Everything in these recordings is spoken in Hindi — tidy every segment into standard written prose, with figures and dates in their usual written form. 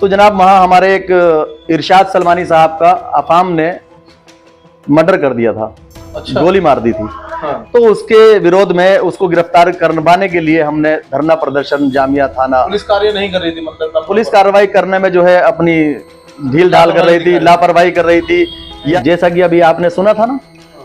तो जनाब वहाँ हमारे एक इरशाद सलमानी साहब का अफाम ने मर्डर कर दिया था। अच्छा। गोली मार दी थी। हाँ। तो उसके विरोध में उसको गिरफ्तार करवाने के लिए हमने धरना प्रदर्शन जामिया थाना, पुलिस कार्य नहीं कर रही थी, मतलब पुलिस कार्रवाई करने में जो है अपनी ढील ढाल कर रही थी, लापरवाही कर रही थी। या जैसा कि अभी आपने सुना था ना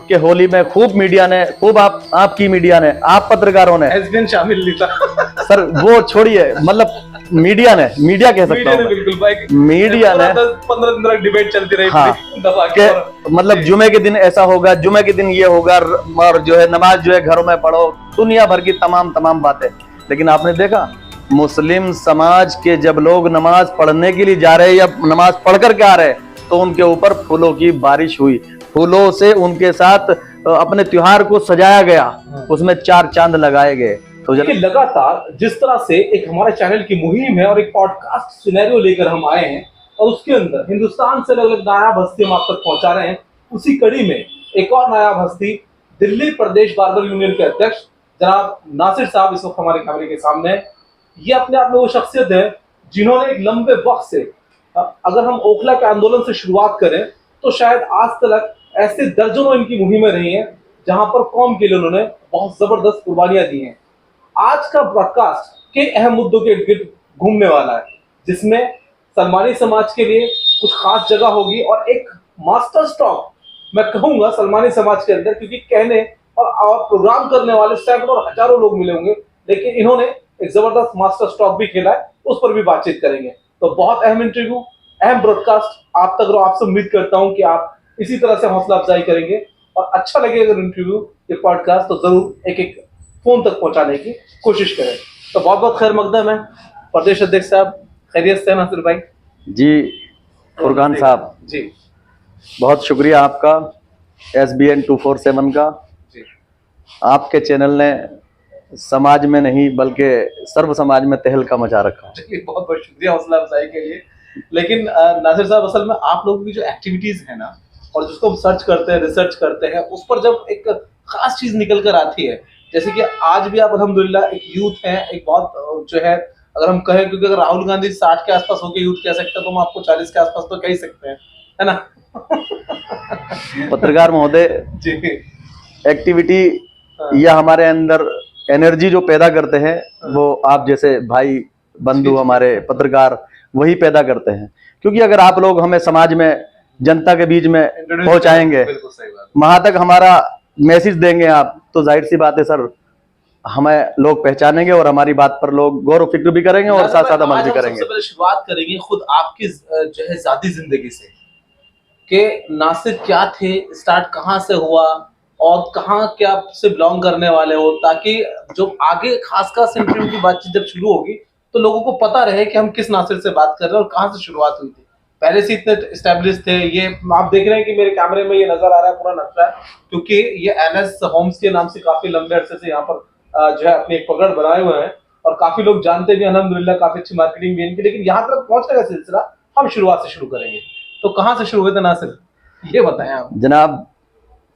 कि होली में खूब मीडिया ने, खूब आपकी मीडिया ने, आप पत्रकारों ने एसबीएन शामिल नहीं था। सर वो छोड़िए, मतलब मीडिया ने, मीडिया कह सकता हूँ, बिल्कुल भाई, मीडिया ने 10-15 दिन तक डिबेट चलती रही। हाँ, के मतलब जुमे के दिन ऐसा होगा, जुमे के दिन ये होगा, और जो है नमाज जो है घरों में पढ़ो, दुनिया भर की तमाम बातें। लेकिन आपने देखा मुस्लिम समाज के जब लोग नमाज पढ़ने के लिए जा रहे या नमाज पढ़ कर के आ रहे तो उनके ऊपर फूलों की बारिश हुई, फूलों से उनके साथ अपने त्योहार को सजाया गया, उसमें 4 चांद लगाए गए। तो लगातार जिस तरह से एक हमारे चैनल की मुहिम है और एक पॉडकास्ट सिनेरियो लेकर हम आए हैं और उसके अंदर हिंदुस्तान से अलग नायाब हस्ती हम आप तक पहुंचा रहे हैं, उसी कड़ी में एक और नायाब हस्ती दिल्ली प्रदेश बार्बर यूनियन के अध्यक्ष जनाब नासिर साहब इस वक्त हमारे कैमरे के सामने है। ये अपने आप में वो शख्सियत है जिन्होंने एक लंबे वक्त से, अगर हम ओखला के आंदोलन से शुरुआत करें तो शायद आज तक ऐसे दर्जनों इनकी मुहिमें रही हैं जहां पर कौम के लिए उन्होंने बहुत जबरदस्त कुर्बानियां दी हैं। आज का ब्रॉडकास्ट के अहम मुद्दों के इर्द घूमने वाला है, जिसमें सलमानी समाज के लिए कुछ खास जगह होगी और एक मास्टर स्ट्रोक मैं कहूंगा सलमानी समाज के अंदर, क्योंकि कहने और प्रोग्राम करने वाले सैकड़ों और हजारों लोग मिले होंगे, लेकिन इन्होंने एक जबरदस्त मास्टर स्ट्रोक भी खेला है, उस पर भी बातचीत करेंगे। तो बहुत अहम इंटरव्यू, अहम ब्रॉडकास्ट आप तक, और आपसे उम्मीद करता हूं कि आप इसी तरह से हौसला अफजाई करेंगे और अच्छा लगे अगर इंटरव्यू ये पॉडकास्ट तो जरूर एक फोन तक पहुंचाने की कोशिश करें। तो बहुत बहुत खैर मकदम है प्रदेश अध्यक्ष साहब, खैरियत से नासिर भाई? जी फुरकान साहब जी, बहुत शुक्रिया आपका, SBN 247 का। जी। आपके चैनल ने समाज में नहीं बल्कि सर्व समाज में तहलका मचा रखा। बहुत बहुत शुक्रिया हौसला अफजाई के लिए। लेकिन नासिर साहब, असल में आप लोगों की जो एक्टिविटीज है ना, और जिसको हम सर्च करते हैं, रिसर्च करते हैं, उस पर जब एक खास चीज निकल कर आती है, जैसे कि आज भी आप अल्हम्दुलिल्लाह एक यूथ है, एक बहुत जो है, अगर हम कहें, क्योंकि अगर राहुल गांधी 60 के आसपास होकर यूथ कह सकते हैं तो हम आपको 40 के आसपास तो कह ही सकते हैं, है ना? पत्रकार महोदय जी, एक्टिविटी या हमारे अंदर एनर्जी जो पैदा करते हैं वो आप जैसे भाई बंधु हमारे पत्रकार वही पैदा करते हैं। क्योंकि अगर आप लोग हमें समाज में, जनता के बीच में पहुंचाएंगे, वहां तक हमारा मैसेज देंगे आप, तो जाहिर सी बात है सर, हमें लोग पहचानेंगे और हमारी बात पर लोग गौर फिक्र भी करेंगे और साथ साथ अमल भी करेंगे। सबसे पहले शुरुआत करेंगे खुद आपकी जो है जाती जिंदगी से, कि नासिर क्या थे, स्टार्ट कहाँ से हुआ और कहाँ क्या से बिलोंग करने वाले हो, ताकि जो आगे खास इंटरव्यू की बातचीत जब शुरू होगी तो लोगों को पता रहे कि हम किस नासिर से बात कर रहे हैं और कहाँ से शुरुआत हुई थी। पहले से इतने एस्टेब्लिश थे। ये आप देख रहे हैं कि मेरे कैमरे में ये नजर आ रहा है पूरा नक्शा, क्योंकि ये NS होम्स के नाम से काफी लंबे अरसे से यहाँ पर जो है अपनी एक पकड़ बनाए हुए हैं और काफी लोग जानते भी अल्हम्दुलिल्लाह, काफी अच्छी मार्केटिंग भी इनकी। लेकिन यहाँ तक पहुंचने का सिलसिला हम शुरुआत से शुरू करेंगे। तो कहाँ से शुरू हुए थे नासिर, ये बताएं आप। जनाब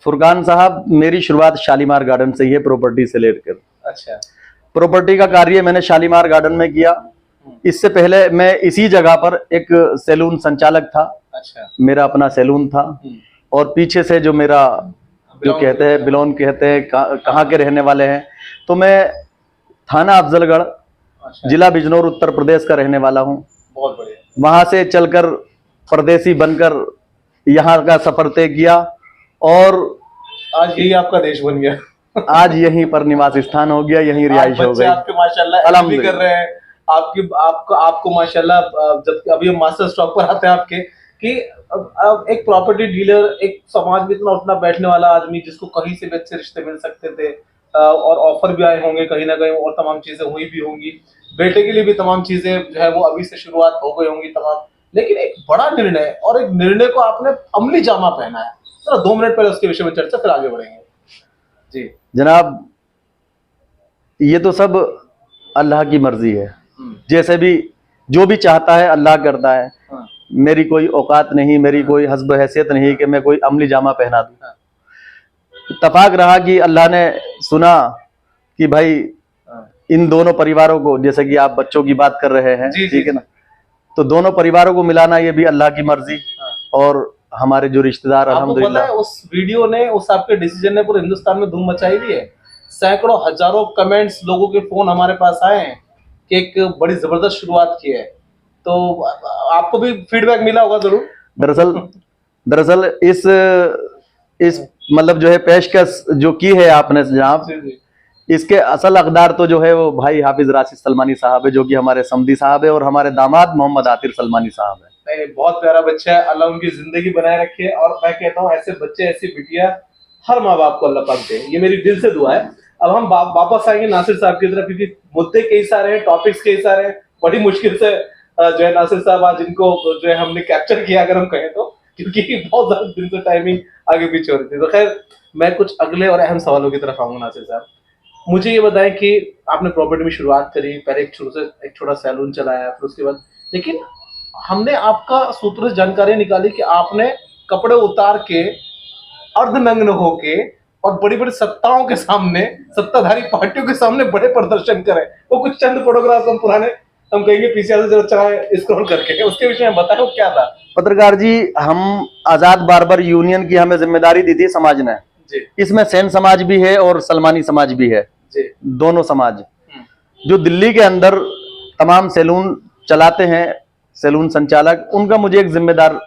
फुरकान साहब, मेरी शुरुआत शालीमार गार्डन से ही है, प्रॉपर्टी से लेकर। अच्छा। प्रॉपर्टी का कार्य मैंने शालीमार गार्डन में किया। इससे पहले मैं इसी जगह पर एक सैलून संचालक था। अच्छा। मेरा अपना सैलून था और पीछे से जो मेरा जो कहते हैं बिलोन कहते हैं, कहाँ के रहने वाले हैं, तो मैं थाना अफजलगढ़, जिला बिजनौर, उत्तर प्रदेश का रहने वाला हूँ। बहुत बढ़िया। वहां से चलकर परदेसी बनकर यहाँ का सफर तय किया और आज यही आपका देश बन गया। आज यहीं पर निवास स्थान हो गया, यहीं रिहाइश हो गई। आपके माशाल्लाह अल्हम्दुलिल्लाह कर रहे हैं, आपको माशाल्लाह। जब अभी हम मास्टर स्ट्रोक पर आते हैं आपके, कि अब एक प्रॉपर्टी डीलर, एक समाज में इतना उठना बैठने वाला आदमी जिसको कहीं से भी अच्छे रिश्ते मिल सकते थे और ऑफर भी आए होंगे कहीं ना कहीं, और तमाम चीजें हुई भी होंगी, बेटे के लिए भी तमाम चीजें जो है वो अभी से शुरुआत हो गई होंगी तमाम। लेकिन एक बड़ा निर्णय, और एक निर्णय को आपने अमली जामा पहना है। चलो 2 मिनट पहले उसके विषय में चर्चा, फिर आगे बढ़ेंगे। जी जनाब, ये तो सब अल्लाह की मर्जी है। जैसे भी जो भी चाहता है अल्लाह करता है। मेरी कोई औकात नहीं, मेरी कोई हस्ब हैसियत नहीं कि मैं कोई अमली जामा पहना दूं। इत्तफाक रहा कि अल्लाह ने सुना कि भाई इन दोनों परिवारों को, जैसे कि आप बच्चों की बात कर रहे हैं, ठीक है ना, तो दोनों परिवारों को मिलाना ये भी अल्लाह की मर्जी, और हमारे जो रिश्तेदार आपको पता है अल्हम्दुलिल्लाह। उस वीडियो ने, उस आपके डिसीजन ने पूरे हिंदुस्तान में धूम मचाई हुई है। सैकड़ों हजारों कमेंट्स, लोगों के फोन हमारे पास आए हैं कि एक बड़ी जबरदस्त शुरुआत की है। तो आपको भी फीडबैक मिला होगा जरूर। दरअसल इस मतलब जो है पेशकश जो की है आपने जनाब, जी जी। इसके असल हकदार तो जो है वो भाई हाफिज राशिद सलमानी साहब है, जो कि हमारे समधी साहब है, और हमारे दामाद मोहम्मद आतिर सलमानी साहब है। नहीं, बहुत प्यारा बच्चा है, अल्लाह उनकी जिंदगी बनाए रखे। और मैं कहता हूँ ऐसे बच्चे, ऐसी बिटिया हर माँ बाप को अल्लाह पाक दे, ये मेरी दिल से दुआ है। अब हम वापस आएंगे नासिर साहब की तरफ, क्योंकि मुद्दे कई सारे हैं, टॉपिक्स कई सारे हैं। बड़ी मुश्किल से जो है नासिर साहब आज इनको जो है हमने कैप्चर किया, अगर हम कहें तो, क्योंकि बहुत ज्यादा दिन से टाइमिंग आगे पीछे हो रही थी। तो खैर, मैं कुछ अगले और अहम सवालों की तरफ आऊंगा। नासिर साहब, मुझे ये बताएं कि आपने प्रॉपर्टी में शुरुआत करी, पहले एक छोटा सैलून चलाया, फिर उसके बाद, लेकिन हमने आपका सूत्र से जानकारी निकाली कि आपने कपड़े उतार के, अर्धनग्न होके, और बड़ी बड़ी सत्ताओं के सामने, सत्ताधारी पार्टियों के सामने बड़े प्रदर्शन करे। वो कुछ चंद फोटोग्राफ हम पुराने, हम कहेंगे पीछे से जरा चलाए स्क्रॉल करके, उसके विषय में बताएं वो क्या था। पत्रकार जी, हम आजाद बार्बर यूनियन की हमें जिम्मेदारी दी थी समाज ने जी इसमें सेन समाज भी है और सलमानी समाज भी है, जी। दोनों समाज जो दिल्ली के अंदर तमाम सैलून चलाते हैं, सैलून संचालक, उनका मुझे एक जिम्मेदार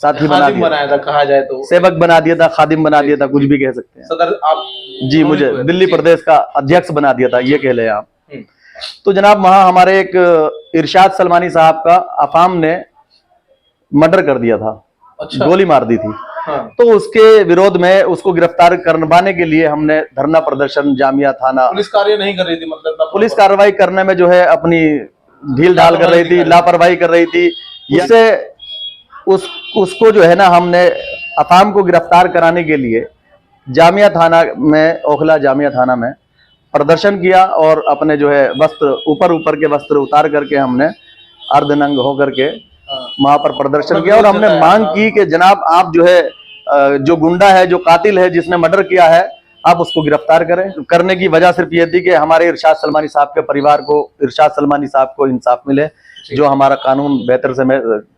साथी बना खादिम दिया, बनाया था, कहा जाए तो सेवक बना दिया था, खादिम बना दिया था, कुछ भी कह सकते हैं। सदर आप जी, मुझे दिल्ली प्रदेश का अध्यक्ष बना दिया था, ये कह ले आप। तो जनाब, वहां हमारे एक इरशाद सलमानी साहब का अफाम ने मर्डर कर दिया था, अच्छा। गोली मार दी थी। हाँ। तो उसके विरोध में उसको गिरफ्तार करवाने के लिए हमने धरना प्रदर्शन, जामिया थाना, पुलिस कार्य नहीं कर रही थी, मतलब पुलिस कार्रवाई करने में जो है अपनी ढील ढाल कर रही थी, लापरवाही कर रही थी। इससे उसको जो है ना, हमने अफाम को गिरफ्तार कराने के लिए जामिया थाना में, ओखला जामिया थाना में प्रदर्शन किया, और अपने जो है वस्त्र, ऊपर के वस्त्र उतार करके हमने अर्धनंग होकर के वहां पर प्रदर्शन किया, और हमने मांग की कि जनाब, आप जो है जो गुंडा है, जो कातिल है, जिसने मर्डर किया है, आप उसको गिरफ्तार करें। करने की वजह सिर्फ ये थी कि हमारे इरशाद सलमानी साहब के परिवार को, इरशाद सलमानी साहब को इंसाफ मिले, जो हमारा कानून बेहतर से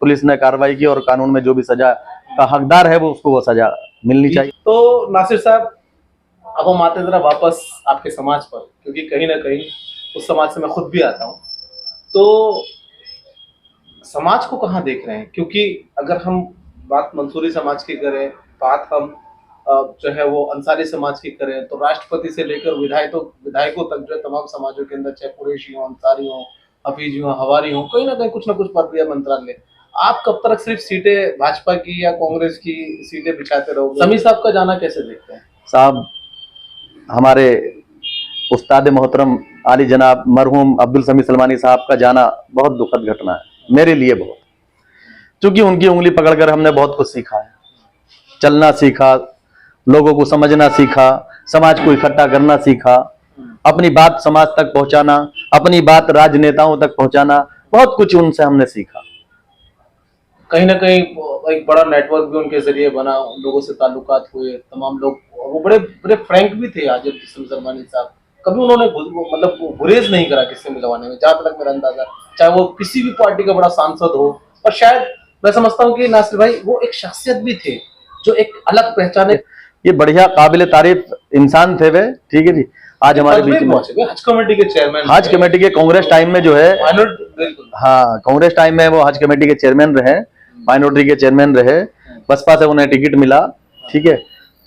पुलिस ने कार्रवाई की, और कानून में जो भी सजा का हकदार है वो उसको वो सजा मिलनी चाहिए। तो नासिर साहब, अब हम आते जरा वापस आपके समाज पर, क्योंकि कहीं ना कहीं उस समाज से मैं खुद भी आता हूँ। तो समाज को कहाँ देख रहे हैं? क्योंकि अगर हम बात मंसूरी समाज की करें, बात हम जो है वो अंसारी समाज की करें, तो राष्ट्रपति से लेकर विधायकों तक जो है तमाम समाजों के अंदर, चाहे कुरैशी हो, अंसारी हो, हफीजी हो, हवारी हो, कहीं ना कहीं कुछ ना कुछ पद या मंत्रालय। आप कब तक सिर्फ सीटें भाजपा की या कांग्रेस की सीटें बिछाते रहोगे? समी साहब का जाना कैसे देखते हैं? साहब, हमारे उस्ताद मोहतरम आली जनाब मरहूम अब्दुल समी सलमानी साहब का जाना बहुत दुखद घटना है मेरे लिए, बहुत, क्योंकि उनकी उंगली पकड़कर हमने बहुत कुछ सीखा है, चलना सीखा, लोगों को समझना सीखा, समाज को इकट्ठा करना सीखा, अपनी बात समाज तक पहुंचाना, अपनी बात राजनेताओं तक पहुंचाना, बहुत कुछ उनसे हमने सीखा। कहीं ना कहीं एक बड़ा नेटवर्क भी उनके जरिए बना, लोगों से ताल्लुकात हुए, तमाम लोग, वो बड़े बड़े फ्रैंक भी थे आजिब सलमानी साहब। कभी उन्होंने मतलब गुरेज नहीं करा किसी मिलवाने में, जहां तक मेरा अंदाजा, चाहे वो किसी भी पार्टी का बड़ा सांसद हो। और शायद मैं समझता हूँ कि नासिर भाई वो एक शख्सियत भी थे जो एक अलग पहचाने, ये बढ़िया काबिल तारीफ इंसान थे वे, ठीक है जी। आज हमारे बीच में हज कमेटी के चेयरमैन, हज कमेटी के कांग्रेस टाइम में जो है, हाँ, कांग्रेस टाइम में वो हज कमेटी के चेयरमैन रहे, माइनॉरिटी के चेयरमैन रहे, बसपा से उन्हें टिकट मिला, ठीक है।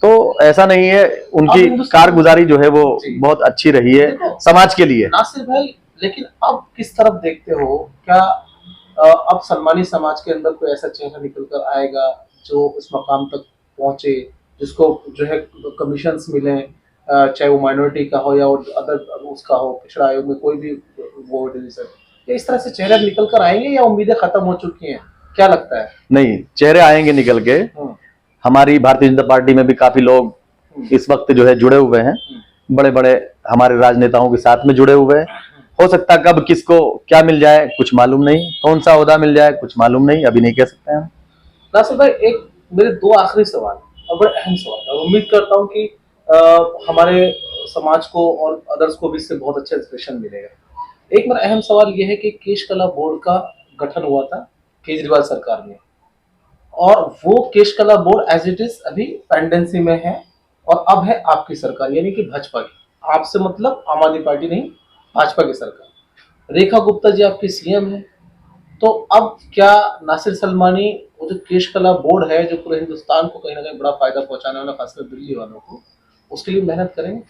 तो ऐसा नहीं है, उनकी कारगुजारी जो है वो बहुत अच्छी रही है समाज के लिए। नासिर भाई, लेकिन अब किस तरफ देखते हो? क्या अब सलमानी समाज के अंदर कोई ऐसा चेहरा निकल कर आएगा जो उस मकाम तक पहुंचे, जिसको जो है कमीशंस मिले, चाहे वो माइनॉरिटी का हो या अदर उसका हो, पिछड़ा आयोग में कोई भी वो डिवीजन, इस तरह से चेहरे निकल कर आएंगे या उम्मीदें खत्म हो चुकी हैं? क्या लगता है? नहीं, चेहरे आएंगे निकल के। हमारी भारतीय जनता पार्टी में भी काफी लोग इस वक्त जो है जुड़े हुए हैं, बड़े बड़े हमारे राजनेताओं के साथ में जुड़े हुए हैं। हो सकता है कब किसको क्या मिल जाए कुछ मालूम नहीं, कौन सा ओहदा मिल जाए कुछ मालूम नहीं, अभी नहीं कह सकते हैं। नासिर भाई, एक मेरे दो आखिरी सवाल और बड़े अहम सवाल है, उम्मीद करता हूँ कि हमारे समाज को और अदर्स को भी इससे बहुत अच्छा इंस्पिरेशन मिलेगा। एक मेरा अहम सवाल यह है कि केश कला बोर्ड का गठन हुआ था केजरीवाल सरकार में, और वो केश कला बोर्ड एज इट इज अभी पेंडेंसी में है, और अब है आपकी सरकार यानी कि भाजपा की। आपसे मतलब आम आदमी पार्टी नहीं, भाजपा की सरकार। रेखा गुप्ता जी आपकी सीएम है, तो अब क्या नासिर सलमानी वो जो केश कला बोर्ड है जो पूरे हिंदुस्तान को कहीं ना कहीं बड़ा फायदा पहुंचाने वाला, खासकर दिल्ली वालों को, उसके लिए मेहनत करेंगे?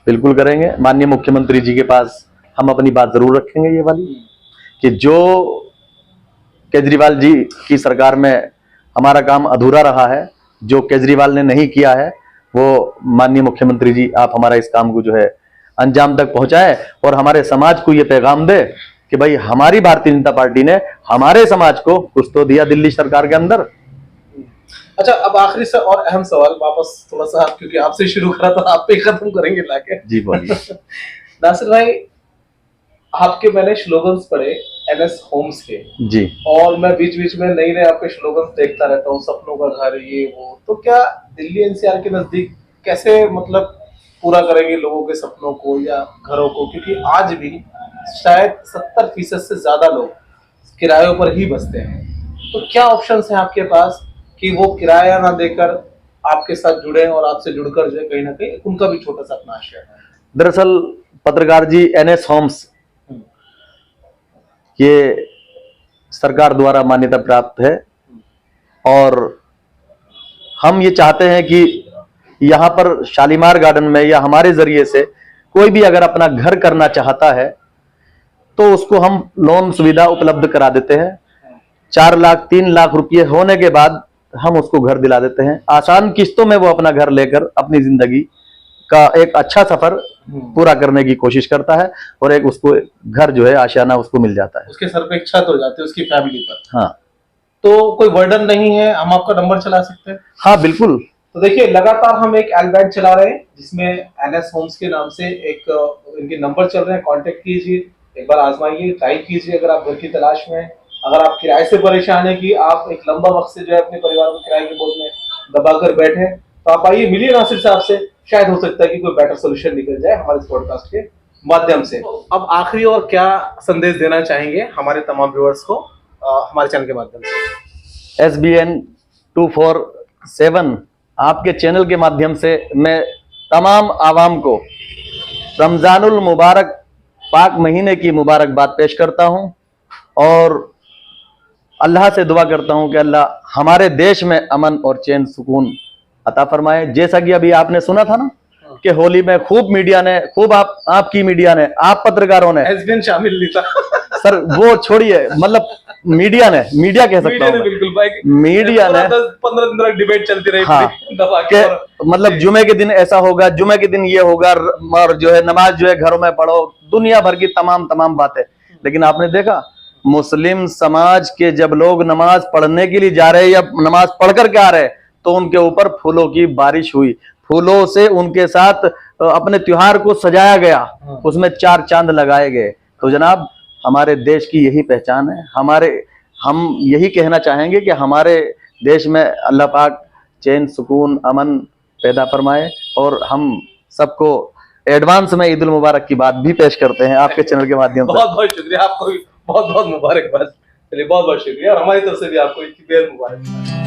बिल्कुल करेंगे। माननीय मुख्यमंत्री जी के पास हम अपनी बात जरूर रखेंगे ये वाली, कि जो केजरीवाल जी की सरकार में हमारा काम अधूरा रहा है, जो केजरीवाल ने नहीं किया है, वो माननीय मुख्यमंत्री जी आप हमारा इस काम को जो है अंजाम तक पहुंचाए और हमारे समाज को ये पैगाम दे कि भाई हमारी भारतीय जनता पार्टी ने हमारे समाज को कुछ तो दिया दिल्ली सरकार के अंदर। अच्छा, अब आखिरी से और अहम सवाल वापस थोड़ा सा, क्योंकि आपसे शुरू करा था, आप पे खत्म करेंगे लाके। जी बोलिए। नासिर भाई, आपके मैंने स्लोगन्स पढ़े एनएस होम्स के जी, और मैं बीच बीच में नए नए आपके स्लोगन्स देखता रहता हूँ, सपनों का घर ये वो, तो क्या दिल्ली एनसीआर के नजदीक कैसे मतलब पूरा करेंगे लोगों के सपनों को या घरों को? क्योंकि आज भी शायद 70% से ज्यादा लोग किरायों पर ही बसते हैं, तो क्या ऑप्शंस हैं आपके पास कि वो किराया ना देकर आपके साथ जुड़े और आपसे जुड़कर जो है कहीं ना कहीं उनका भी छोटा सा अपना आशय है? दरअसल पत्रकार जी, एनएस होम्स ये सरकार द्वारा मान्यता प्राप्त है और हम ये चाहते हैं कि यहाँ पर शालीमार गार्डन में या हमारे जरिए से कोई भी अगर अपना घर करना चाहता है तो उसको हम लोन सुविधा उपलब्ध करा देते हैं। 4 लाख 3 लाख रुपए होने के बाद हम उसको घर दिला देते हैं। आसान किस्तों में वो अपना घर लेकर अपनी जिंदगी का एक अच्छा सफर पूरा करने की कोशिश करता है और एक उसको घर जो है आशियाना उसको मिल जाता है, उसके सर पे एक छत हो जाती है उसकी फैमिली पर। हाँ, तो कोई बर्डन नहीं है, हम आपका नंबर चला सकते हैं? हाँ बिल्कुल। तो देखिए, लगातार हम एक एड चला रहे हैं जिसमें एनएस होम्स के नाम से एक इनके नंबर चल रहे हैं, कांटेक्ट कीजिए, एक बार आजमाइए, ट्राई कीजिए अगर आप घर की तलाश में हैं, अगर आप किराए से परेशान है कि आप एक लंबा वक्त से जो है अपने परिवार को किराए के बोझ में दबाकर बैठे, तो आप आइए, मिलिए नासिर साहब से, शायद हो सकता है कि कोई बेटर सोल्यूशन निकल जाए हमारे इस पॉडकास्ट के माध्यम से। अब आखिरी और क्या संदेश देना चाहेंगे हमारे तमाम व्यूअर्स को हमारे चैनल के माध्यम से? SBN 247 आपके चैनल के माध्यम से मैं तमाम आवाम को रमजानुल मुबारक पाक महीने की मुबारकबाद पेश करता हूं और अल्लाह से दुआ करता हूं कि अल्लाह हमारे देश में अमन और चैन सुकून अता फरमाए। जैसा कि अभी आपने सुना था ना कि होली में खूब मीडिया ने, खूब आपकी मीडिया ने, आप पत्रकारों ने, एसबीएन शामिल नहीं था सर वो छोड़िए, मतलब मीडिया ने, मीडिया कह सकता हूं, बिल्कुल भाई, मीडिया ने 10-15 दिन तक डिबेट चलती रही। हाँ, के मतलब जुमे के दिन ऐसा होगा, जुमे के दिन ये होगा, और जो है नमाज जो है घरों में पढ़ो, दुनिया भर की तमाम बातें। लेकिन आपने देखा मुस्लिम समाज के जब लोग नमाज पढ़ने के लिए जा रहे या नमाज पढ़ करके आ रहे तो उनके ऊपर फूलों की बारिश हुई, फूलों से उनके साथ अपने त्योहार को सजाया गया, उसमें 4 चांद लगाए गए। तो जनाब हमारे देश की यही पहचान है, हम यही कहना चाहेंगे कि हमारे देश में अल्लाह पाक चैन सुकून अमन पैदा फरमाए और हम सबको एडवांस में ईद उल मुबारक की बात भी पेश करते हैं आपके चैनल के माध्यम से। बहुत बहुत शुक्रिया, आपको भी बहुत बहुत मुबारकबाद। चलिए, बहुत बहुत शुक्रिया और हमारी तरफ से भी आपको ईद की बेहद मुबारकबाद।